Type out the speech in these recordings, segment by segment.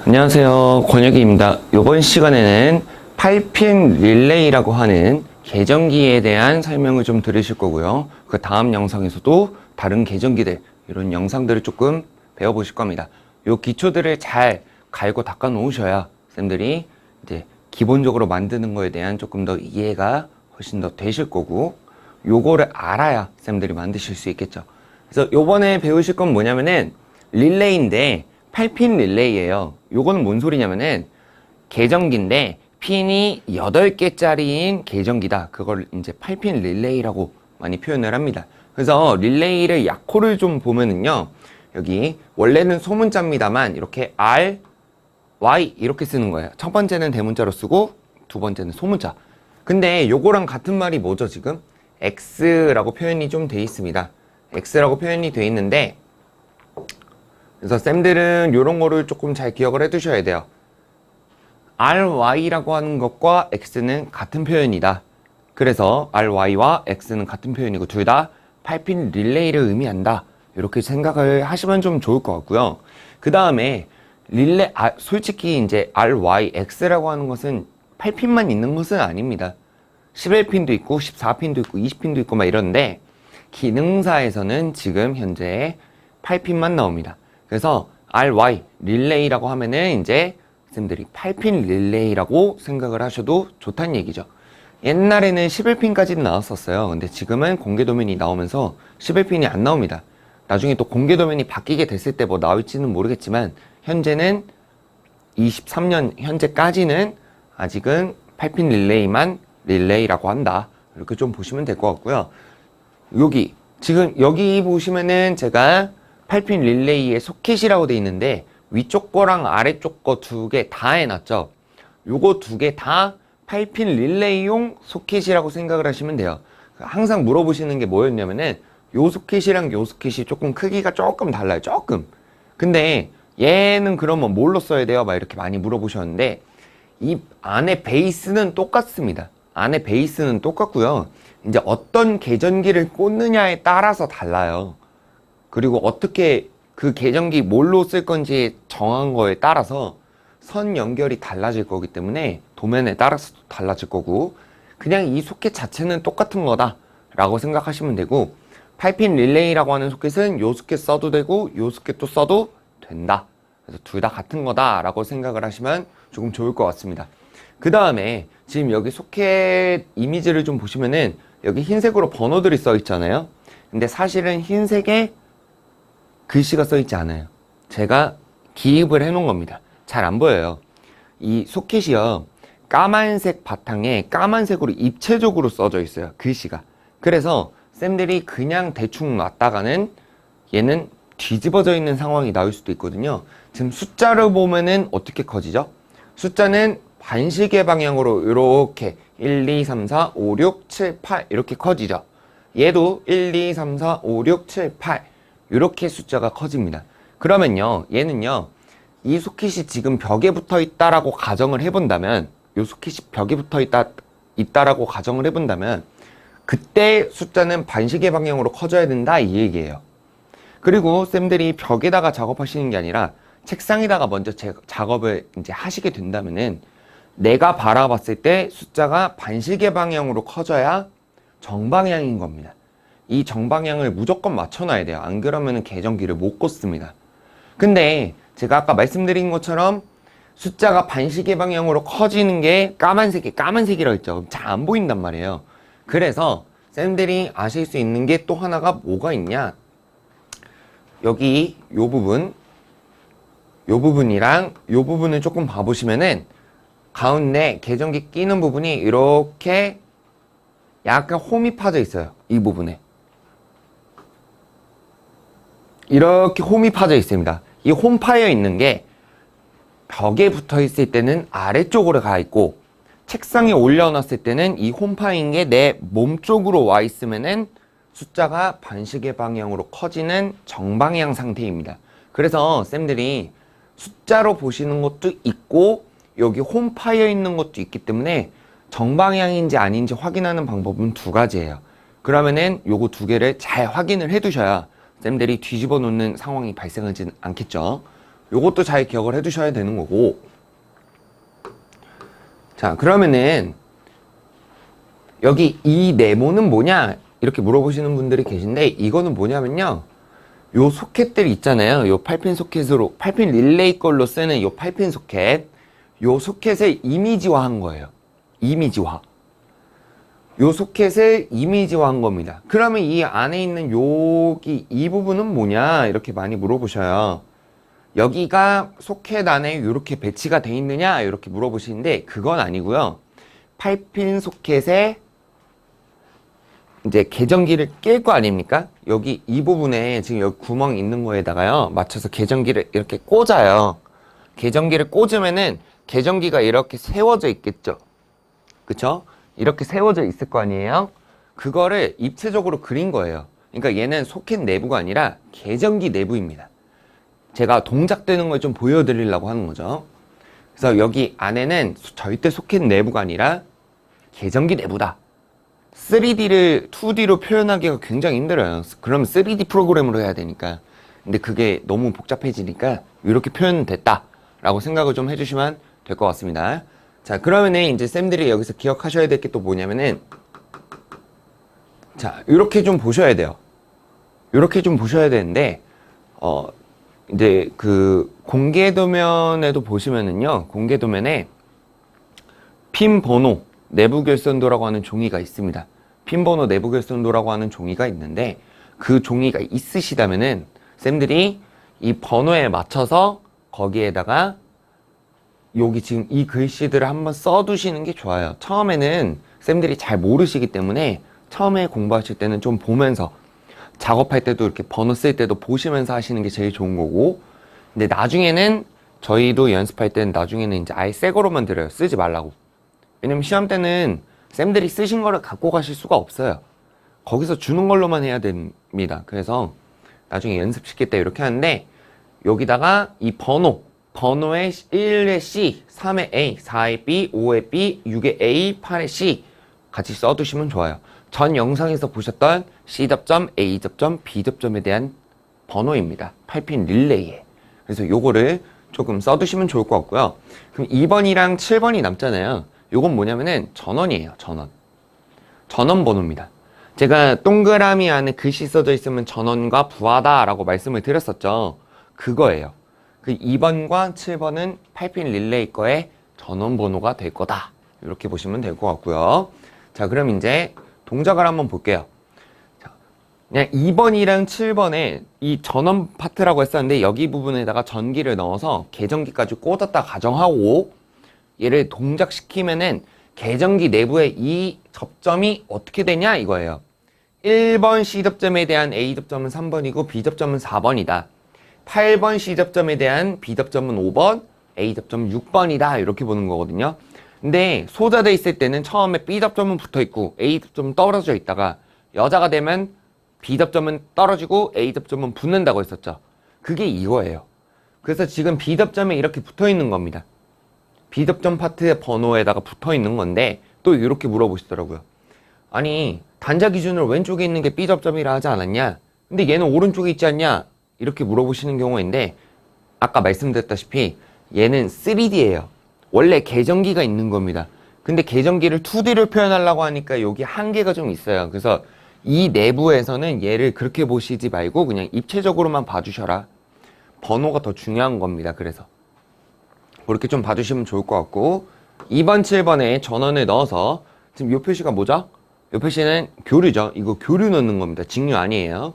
안녕하세요, 권혁이입니다. 이번 시간에는 8핀 릴레이라고 하는 계전기에 대한 설명을 좀 들으실 거고요. 그 다음 영상에서도 다른 계전기들, 이런 영상들을 조금 배워보실 겁니다. 이 기초들을 잘 갈고 닦아 놓으셔야 쌤들이 이제 기본적으로 만드는 거에 대한 조금 더 이해가 훨씬 더 되실 거고, 요거를 알아야 쌤들이 만드실 수 있겠죠. 그래서 요번에 배우실 건 뭐냐면은 릴레이인데 8핀 릴레이예요. 요거는 뭔 소리냐면은 계전기인데 핀이 8개짜리인 계전기다. 그걸 이제 8핀 릴레이라고 많이 표현을 합니다. 그래서 릴레이를 약호를 좀 보면은요, 여기 원래는 소문자입니다만 이렇게 R, Y 이렇게 쓰는 거예요. 첫 번째는 대문자로 쓰고 두 번째는 소문자. 근데 요거랑 같은 말이 뭐죠? 지금 X라고 표현이 좀 돼 있습니다. X라고 표현이 돼 있는데, 그래서 쌤들은 이런 거를 조금 잘 기억을 해 두셔야 돼요. RY라고 하는 것과 X는 같은 표현이다. 그래서 RY와 X는 같은 표현이고 둘 다 8핀 릴레이를 의미한다. 이렇게 생각을 하시면 좀 좋을 것 같고요. 그 다음에 솔직히 이제 RY, X라고 하는 것은 8핀만 있는 것은 아닙니다. 11핀도 있고 14핀도 있고 20핀도 있고 막 이런데 기능사에서는 지금 현재 8핀만 나옵니다. 그래서 RY, 릴레이라고 하면은 이제 쌤들이 8핀 릴레이라고 생각을 하셔도 좋다는 얘기죠. 옛날에는 11핀까지는 나왔었어요. 근데 지금은 공개 도면이 나오면서 11핀이 안 나옵니다. 나중에 또 공개 도면이 바뀌게 됐을 때 뭐 나올지는 모르겠지만 현재는 23년 현재까지는 아직은 8핀 릴레이만 릴레이라고 한다. 이렇게 좀 보시면 될 것 같고요. 지금 여기 보시면은 제가 8핀 릴레이의 소켓이라고 돼 있는데 위쪽 거랑 아래쪽 거 두 개 다 해놨죠. 요거 두 개 다 8핀 릴레이용 소켓이라고 생각을 하시면 돼요. 항상 물어보시는 게 뭐였냐면은 요 소켓이랑 요 소켓이 조금 크기가 조금 달라요. 조금. 근데 얘는 그러면 뭘로 써야 돼요? 막 이렇게 많이 물어보셨는데 이 안에 베이스는 똑같습니다. 안에 베이스는 똑같고요. 이제 어떤 계전기를 꽂느냐에 따라서 달라요. 그리고 어떻게 그 계전기 뭘로 쓸 건지 정한 거에 따라서 선 연결이 달라질 거기 때문에 도면에 따라서 달라질 거고, 그냥 이 소켓 자체는 똑같은 거다 라고 생각하시면 되고, 8핀 릴레이라고 하는 소켓은 요 소켓 써도 되고 요 소켓도 써도 된다. 그래서 둘 다 같은 거다 라고 생각을 하시면 조금 좋을 것 같습니다. 그 다음에 지금 여기 소켓 이미지를 좀 보시면은 여기 흰색으로 번호들이 써 있잖아요. 근데 사실은 흰색에 글씨가 써 있지 않아요. 제가 기입을 해 놓은 겁니다. 잘 안 보여요. 이 소켓이요, 까만색 바탕에 까만색으로 입체적으로 써져 있어요, 글씨가. 그래서 쌤들이 그냥 대충 놨다가는 얘는 뒤집어져 있는 상황이 나올 수도 있거든요. 지금 숫자를 보면은 어떻게 커지죠? 숫자는 반시계 방향으로 이렇게 1, 2, 3, 4, 5, 6, 7, 8 이렇게 커지죠. 얘도 1, 2, 3, 4, 5, 6, 7, 8 이렇게 숫자가 커집니다. 그러면요, 얘는요, 이 소켓이 지금 벽에 붙어 있다라고 가정을 해본다면, 이 소켓이 벽에 붙어 있다라고 가정을 해본다면, 그때 숫자는 반시계 방향으로 커져야 된다 이 얘기예요. 그리고 쌤들이 벽에다가 작업하시는 게 아니라 책상에다가 먼저 작업을 이제 하시게 된다면은 내가 바라봤을 때 숫자가 반시계 방향으로 커져야 정방향인 겁니다. 이 정방향을 무조건 맞춰놔야 돼요. 안 그러면 계전기를 못 꽂습니다. 근데 제가 아까 말씀드린 것처럼 숫자가 반시계 방향으로 커지는 게 까만색이라고 했죠. 잘 안 보인단 말이에요. 그래서 쌤들이 아실 수 있는 게 또 하나가 뭐가 있냐, 여기 요 부분이랑 요 부분을 조금 봐보시면은 가운데 계전기 끼는 부분이 이렇게 약간 홈이 파져 있어요. 이 부분에 이렇게 홈이 파져 있습니다. 이 홈 파여 있는 게 벽에 붙어 있을 때는 아래쪽으로 가 있고, 책상에 올려놨을 때는 이 홈 파인 게 내 몸 쪽으로 와 있으면은 숫자가 반시계 방향으로 커지는 정방향 상태입니다. 그래서 쌤들이 숫자로 보시는 것도 있고 여기 홈 파여 있는 것도 있기 때문에 정방향인지 아닌지 확인하는 방법은 두 가지예요. 그러면은 요거 두 개를 잘 확인을 해 두셔야 쌤들이 뒤집어 놓는 상황이 발생하지 않겠죠. 요것도 잘 기억을 해 두셔야 되는 거고. 자, 그러면은 여기 이 네모는 뭐냐 이렇게 물어보시는 분들이 계신데, 이거는 뭐냐면요, 요 소켓들 있잖아요. 요 8핀 소켓으로 8핀 릴레이 걸로 쓰는 요 8핀 소켓, 요 소켓을 이미지화 한 거예요. 이미지화. 요 소켓을 이미지화 한 겁니다. 그러면 이 안에 있는 여기 이 부분은 뭐냐 이렇게 많이 물어보셔요. 여기가 소켓 안에 이렇게 배치가 돼 있느냐 이렇게 물어보시는데, 그건 아니고요. 8핀 소켓에 이제 계전기를 낄 거 아닙니까? 여기 이 부분에 지금 여기 구멍 있는 거에다가요, 맞춰서 계전기를 이렇게 꽂아요. 계전기를 꽂으면은 계전기가 이렇게 세워져 있겠죠. 그쵸? 이렇게 세워져 있을 거 아니에요? 그거를 입체적으로 그린 거예요. 그러니까 얘는 소켓 내부가 아니라 계전기 내부입니다. 제가 동작되는 걸 좀 보여드리려고 하는 거죠. 그래서 여기 안에는 절대 소켓 내부가 아니라 계전기 내부다. 3D를 2D로 표현하기가 굉장히 힘들어요. 그럼 3D 프로그램으로 해야 되니까. 근데 그게 너무 복잡해지니까 이렇게 표현됐다 라고 생각을 좀 해주시면 될 것 같습니다. 자, 그러면은 이제 쌤들이 여기서 기억하셔야 될 게 또 뭐냐면은, 자, 이렇게 좀 보셔야 돼요. 이렇게 좀 보셔야 되는데, 이제 그 공개 도면에도 보시면은요, 공개 도면에 핀 번호 내부 결선도라고 하는 종이가 있습니다. 핀 번호 내부 결선도라고 하는 종이가 있는데, 그 종이가 있으시다면은 쌤들이 이 번호에 맞춰서 거기에다가 여기 지금 이 글씨들을 한번 써두시는 게 좋아요. 처음에는 쌤들이 잘 모르시기 때문에 처음에 공부하실 때는 좀 보면서, 작업할 때도 이렇게 번호 쓸 때도 보시면서 하시는 게 제일 좋은 거고, 근데 나중에는 저희도 연습할 때는 나중에는 이제 아예 새 거로만 들어요. 쓰지 말라고. 왜냐면 시험 때는 쌤들이 쓰신 거를 갖고 가실 수가 없어요. 거기서 주는 걸로만 해야 됩니다. 그래서 나중에 연습시킬 때 이렇게 하는데, 여기다가 이 번호에 1에 C, 3에 A, 4에 B, 5에 B, 6에 A, 8에 C 같이 써두시면 좋아요. 전 영상에서 보셨던 C.점, A.점, B.점에 대한 번호입니다. 8핀 릴레이에. 그래서 요거를 조금 써두시면 좋을 것 같고요. 그럼 2번이랑 7번이 남잖아요. 요건 뭐냐면은 전원이에요. 전원 번호입니다. 제가 동그라미 안에 글씨 써져 있으면 전원과 부하다 라고 말씀을 드렸었죠. 그거예요. 그 2번과 7번은 8핀 릴레이 거의 전원 번호가 될 거다. 이렇게 보시면 될 것 같고요. 자, 그럼 이제 동작을 한번 볼게요. 자, 그냥 2번이랑 7번에 이 전원 파트라고 했었는데, 여기 부분에다가 전기를 넣어서 계전기까지 꽂았다 가정하고 얘를 동작시키면은 계전기 내부에 이 접점이 어떻게 되냐 이거예요. 1번 C접점에 대한 A접점은 3번이고 B접점은 4번이다. 8번 C접점에 대한 B접점은 5번, A접점은 6번이다. 이렇게 보는 거거든요. 근데 소자돼 있을 때는 처음에 B접점은 붙어 있고 A접점은 떨어져 있다가, 여자가 되면 B접점은 떨어지고 A접점은 붙는다고 했었죠. 그게 이거예요. 그래서 지금 B접점에 이렇게 붙어 있는 겁니다. B접점 파트의 번호에다가 붙어 있는 건데, 또 이렇게 물어보시더라고요. 아니, 단자 기준으로 왼쪽에 있는 게 B접점이라 하지 않았냐? 근데 얘는 오른쪽에 있지 않냐? 이렇게 물어보시는 경우인데, 아까 말씀드렸다시피 얘는 3D예요. 원래 계전기가 있는 겁니다. 근데 계전기를 2D로 표현하려고 하니까 여기 한계가 좀 있어요. 그래서 이 내부에서는 얘를 그렇게 보시지 말고 그냥 입체적으로만 봐주셔라. 번호가 더 중요한 겁니다. 그래서 그렇게 좀 봐주시면 좋을 것 같고, 2번, 7번에 전원을 넣어서, 지금 이 표시가 뭐죠? 이 표시는 교류죠. 이거 교류 넣는 겁니다. 직류 아니에요.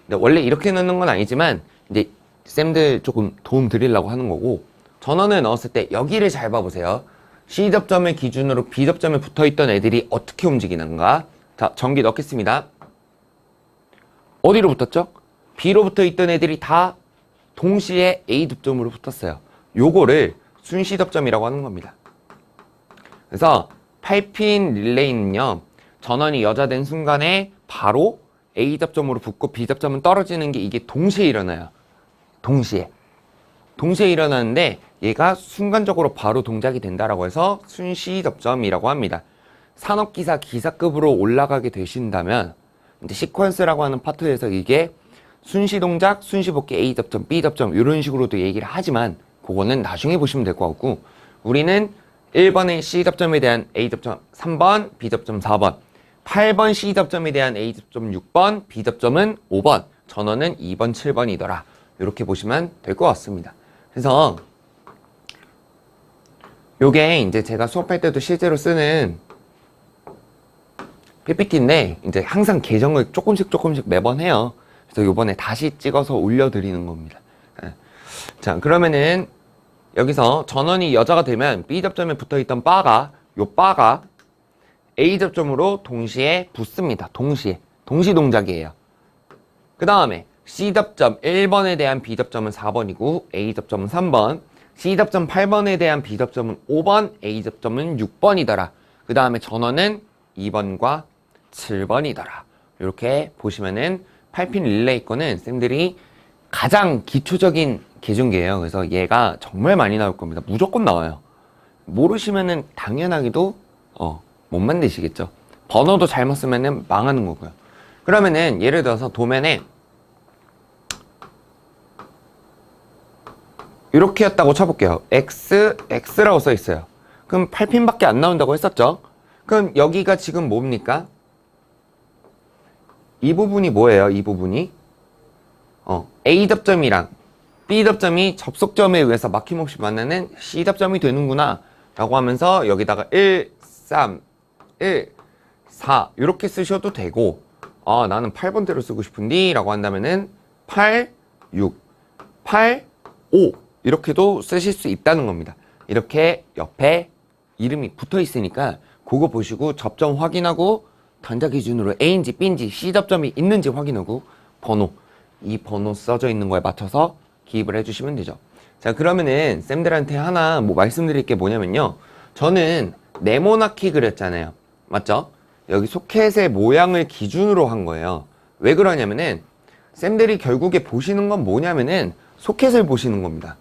근데 원래 이렇게 넣는 건 아니지만 이제 쌤들 조금 도움 드리려고 하는 거고, 전원을 넣었을 때 여기를 잘 봐보세요. C접점의 기준으로 B접점에 붙어있던 애들이 어떻게 움직이는가. 자, 전기 넣겠습니다. 어디로 붙었죠? B로 붙어있던 애들이 다 동시에 A접점으로 붙었어요. 요거를 순시접점이라고 하는 겁니다. 그래서 8핀 릴레이는요, 전원이 여자된 순간에 바로 A접점으로 붙고 B접점은 떨어지는 게 이게 동시에 일어나요. 동시에 일어나는데 얘가 순간적으로 바로 동작이 된다라고 해서 순시접점이라고 합니다. 산업기사 기사급으로 올라가게 되신다면 이제 시퀀스라고 하는 파트에서 이게 순시 동작, 순시 복귀 A 접점, B 접점 이런 식으로도 얘기를 하지만 그거는 나중에 보시면 될 것 같고 우리는 1번의 C 접점에 대한 A 접점 3번, B 접점 4번 8번 C 접점에 대한 A 접점 6번, B 접점은 5번 전원은 2번, 7번이더라 이렇게 보시면 될 것 같습니다. 그래서 요게 이제 제가 수업할 때도 실제로 쓰는 PPT인데 이제 항상 계정을 조금씩 매번 해요. 그래서 요번에 다시 찍어서 올려드리는 겁니다. 자, 그러면은 여기서 전원이 여자가 되면 B 접점에 붙어있던 요 바가 A 접점으로 동시에 붙습니다. 동시 동작이에요. 그 다음에 C 접점 1번에 대한 B 접점은 4번이고 A 접점은 3번, C 접점 8번에 대한 B 접점은 5번, A 접점은 6번이더라. 그 다음에 전원은 2번과 7번이더라. 이렇게 보시면은 8핀 릴레이 거는 쌤들이 가장 기초적인 계중계예요. 그래서 얘가 정말 많이 나올 겁니다. 무조건 나와요. 모르시면은 당연하게도 못 만드시겠죠. 번호도 잘못 쓰면은 망하는 거고요. 그러면은 예를 들어서 도면에 이렇게였다고 쳐볼게요. X라고 써 있어요. 그럼 8핀밖에 안 나온다고 했었죠. 그럼 여기가 지금 뭡니까? 이 부분이 뭐예요? 이 부분이 A 접점이랑 B 접점이 접속점에 의해서 막힘없이 만나는 C 접점이 되는구나 라고 하면서 여기다가 1, 3, 1, 4 이렇게 쓰셔도 되고 나는 8번대로 쓰고 싶은데 라고 한다면은 8, 6, 8, 5 이렇게도 쓰실 수 있다는 겁니다. 이렇게 옆에 이름이 붙어 있으니까 그거 보시고 접점 확인하고 단자 기준으로 A인지 B인지 C 접점이 있는지 확인하고 이 번호 써져 있는 거에 맞춰서 기입을 해주시면 되죠. 자, 그러면은 쌤들한테 하나 말씀드릴 게 뭐냐면요. 저는 네모나키 그렸잖아요. 맞죠? 여기 소켓의 모양을 기준으로 한 거예요. 왜 그러냐면은 쌤들이 결국에 보시는 건 뭐냐면은 소켓을 보시는 겁니다.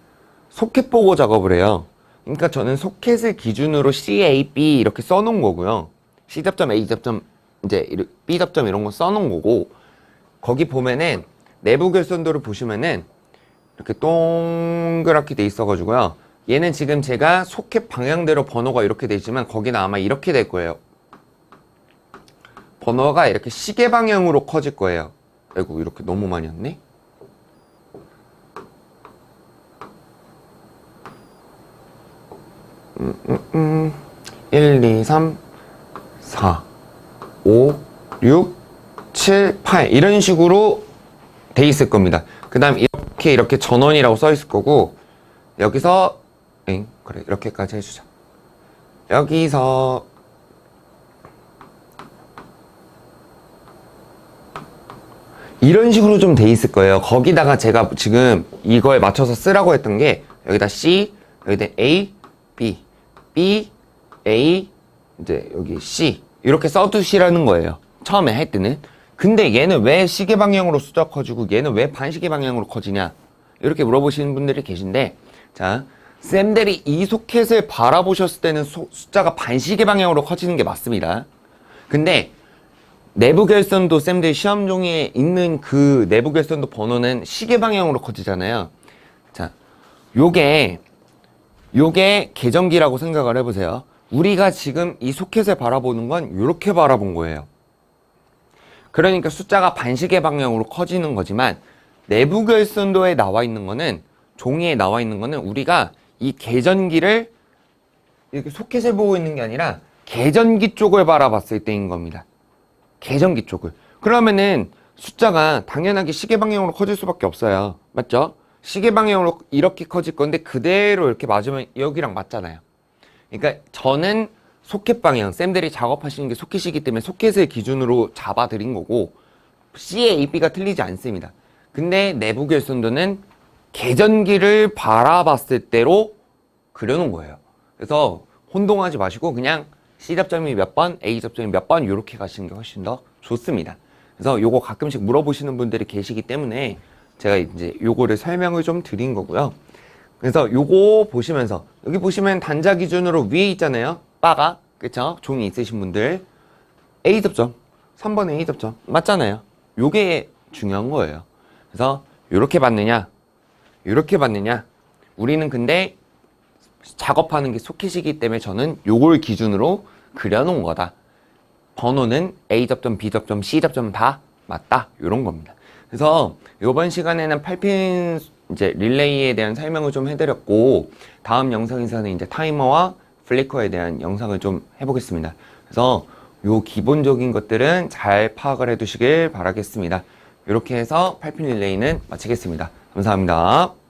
소켓 보고 작업을 해요. 그러니까 저는 소켓을 기준으로 C, A, B 이렇게 써놓은 거고요. C 접점, A 접점, 이제 B 접점 이런 거 써놓은 거고 거기 보면은 내부 결선도를 보시면은 이렇게 동그랗게 돼 있어가지고요. 얘는 지금 제가 소켓 방향대로 번호가 이렇게 돼 있지만 거기는 아마 이렇게 될 거예요. 번호가 이렇게 시계 방향으로 커질 거예요. 아이고 이렇게 너무 많이 왔네. 1, 2, 3, 4, 5, 6, 7, 8 이런 식으로 돼 있을 겁니다. 그 다음 이렇게 전원이라고 써 있을 거고 여기서 그래 이렇게까지 해주자. 여기서 이런 식으로 좀 돼 있을 거예요. 거기다가 제가 지금 이거에 맞춰서 쓰라고 했던 게 여기다 C, 여기다 A, B, B, A, 이제 여기 C 이렇게 써두시라는 거예요. 처음에 할 때는. 근데 얘는 왜 시계 방향으로 숫자 커지고 얘는 왜 반시계 방향으로 커지냐 이렇게 물어보시는 분들이 계신데 자 쌤들이 이 소켓을 바라보셨을 때는 숫자가 반시계 방향으로 커지는 게 맞습니다. 근데 내부 결선도 쌤들 시험 종이에 있는 그 내부 결선도 번호는 시계 방향으로 커지잖아요. 자 요게 계전기라고 생각을 해보세요. 우리가 지금 이 소켓을 바라보는 건 이렇게 바라본 거예요. 그러니까 숫자가 반시계 방향으로 커지는 거지만 내부 결선도에 나와 있는 거는 종이에 나와 있는 거는 우리가 이 계전기를 이렇게 소켓을 보고 있는 게 아니라 계전기 쪽을 바라봤을 때인 겁니다. 계전기 쪽을. 그러면은 숫자가 당연하게 시계 방향으로 커질 수밖에 없어요. 맞죠? 시계 방향으로 이렇게 커질 건데 그대로 이렇게 맞으면 여기랑 맞잖아요. 그러니까 저는 소켓 방향, 쌤들이 작업하시는 게 소켓이기 때문에 소켓을 기준으로 잡아드린 거고 C의 A, B가 틀리지 않습니다. 근데 내부 결선도는 계전기를 바라봤을 때로 그려놓은 거예요. 그래서 혼동하지 마시고 그냥 C 접점이 몇 번, A 접점이 몇 번 이렇게 가시는 게 훨씬 더 좋습니다. 그래서 요거 가끔씩 물어보시는 분들이 계시기 때문에 제가 이제 요거를 설명을 좀 드린 거고요. 그래서 요거 보시면서 여기 보시면 단자 기준으로 위에 있잖아요. 바가 그쵸? 종이 있으신 분들 A 접점 3번 A 접점 맞잖아요. 요게 중요한 거예요. 그래서 이렇게 받느냐, 이렇게 받느냐. 우리는 근데 작업하는 게 소켓이기 때문에 저는 요걸 기준으로 그려놓은 거다. 번호는 A 접점, B 접점, C 접점 다 맞다. 이런 겁니다. 그래서 이번 시간에는 8핀 이제 릴레이에 대한 설명을 좀 해드렸고, 다음 영상에서는 이제 타이머와 플리커에 대한 영상을 좀 해보겠습니다. 그래서 요 기본적인 것들은 잘 파악을 해두시길 바라겠습니다. 이렇게 해서 8핀 릴레이는 마치겠습니다. 감사합니다.